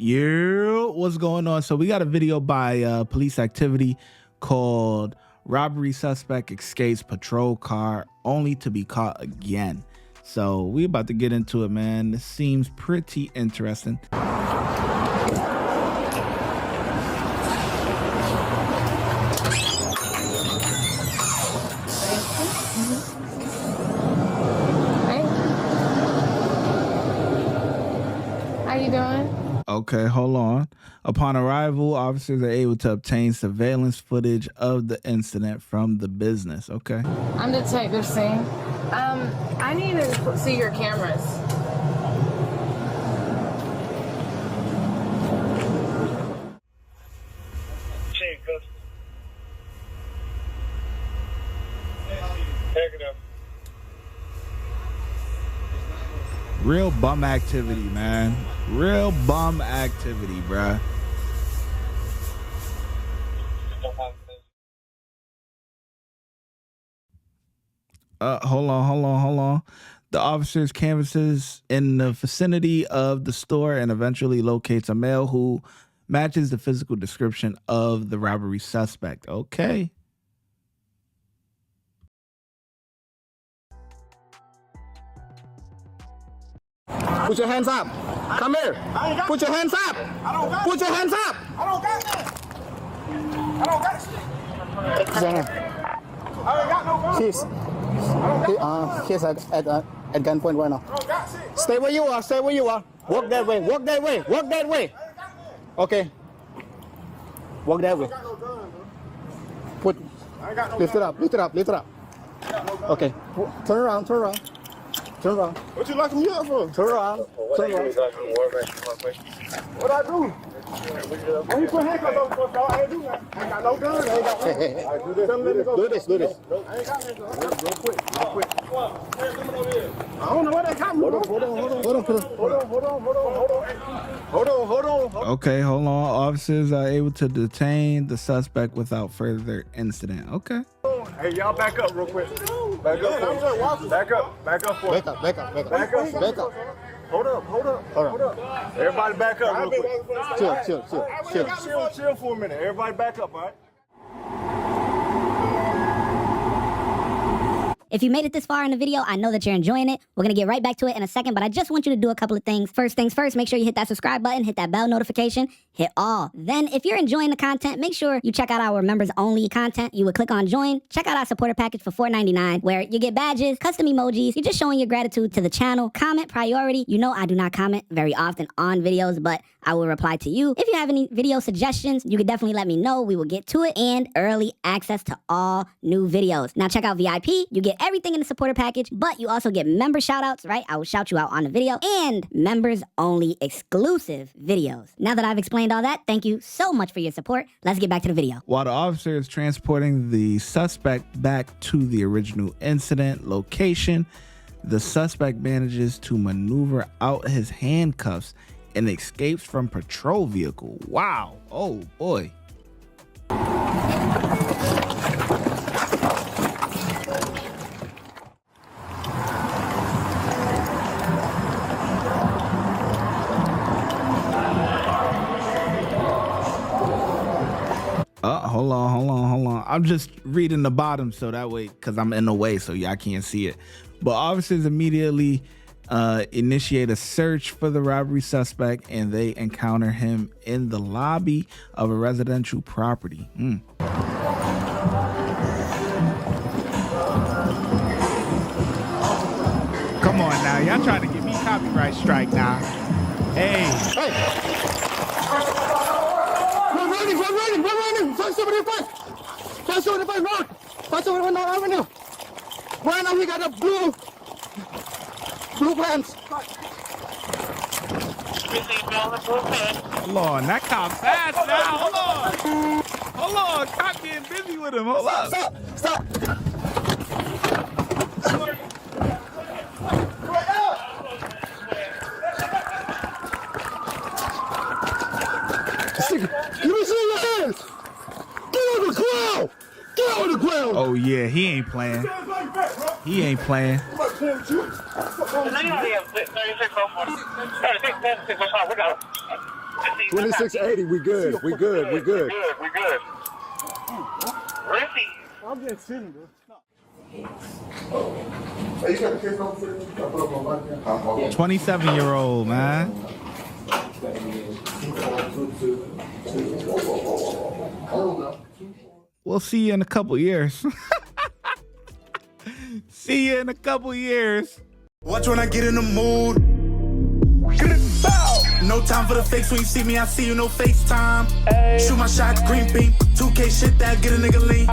Yeah, what's going on? So we got a video by PoliceActivity called "Robbery Suspect Escapes Patrol Car Only to Be Caught Again." So we about to get into it, man. This seems pretty interesting. How you doing? Okay, hold on. Upon arrival, officers are able to obtain surveillance footage of the incident from the business. Okay. I'm Detective Singh. I need to see your cameras. Real bum activity, man. Real bum activity, bruh. Hold on. The officers canvasses in the vicinity of the store and eventually locates a male who matches the physical description of the robbery suspect. Okay. Put your hands up. Come here. Put your hands up. Put your hands up. I don't got that. I don't got shit. I ain't got no gun. He's at gunpoint right now. I don't got shit. Stay where you are. Stay where you are. Walk that way. Walk that way. Walk that way. Okay. Walk that way. I ain't got no gun, bro. Put. I ain't got no Lift it gun. up. Lift it up. Lift it up. I got no gun. Okay. Turn around. Turn around. Turn around. What you locking me up for? Turn around. Turn around. What I do? When you put handcuffs on for, dog, I ain't do that. I ain't got no gun. I ain't got one. Hey. All right, do this. Tell me let me go. Do this. Do this. I ain't got no gun. Real quick. I don't know what they got me. Hold on. Okay, hold on. Officers are able to detain the suspect without further incident. Okay. Hey, y'all back up real quick. Back up. Back up. Back up for Back up. Back up. Back up. Back up. Back up. Hold up. Everybody back up real quick. Chill for a minute. Everybody back up, all right? If you made it this far in the video, I know that you're enjoying it. We're going to get right back to it in a second, but I just want you to do a couple of things. First things first, make sure you hit that subscribe button, hit that bell notification, hit all. Then, if you're enjoying the content, make sure you check out our members-only content. You would click on join, check out our supporter package for $4.99, where you get badges, custom emojis, you're just showing your gratitude to the channel. Comment priority. You know I do not comment very often on videos, but I will reply to you. If you have any video suggestions, you can definitely let me know. We will get to it. And early access to all new videos. Now check out VIP. You get everything in the supporter package, but you also get member shout outs, right? I will shout you out on the video, and members only exclusive videos. Now that I've explained all that, thank you so much for your support. Let's get back to the video. While the officer is transporting the suspect back to the original incident location, the suspect manages to maneuver out his handcuffs and escapes from patrol vehicle. Wow. Oh boy. Hold on. I'm just reading the bottom so that way, because I'm in the way so y'all can't see it. But officers immediately initiate a search for the robbery suspect, and they encounter him in the lobby of a residential property. Come on now, y'all trying to give me copyright strike now. Hey. We're running. 575. 575 North. 575 North Avenue. Right now he got a blue pants. Hold on, that cop fast now. Hold on, cop getting busy with him. Hold up. Stop. Let me see your hands. Get on the ground. Get on the ground. Oh yeah, he ain't playing. He ain't playing. 2680, we good. We good. We good. I'm getting sitting, bro. 27-year-old, man. We'll see you in a couple years. See you in a couple years. Watch when I get in the mood. No time for the fakes. When you see me, I see you, no FaceTime. Shoot my shot, green beam. 2K shit that get a nigga lean.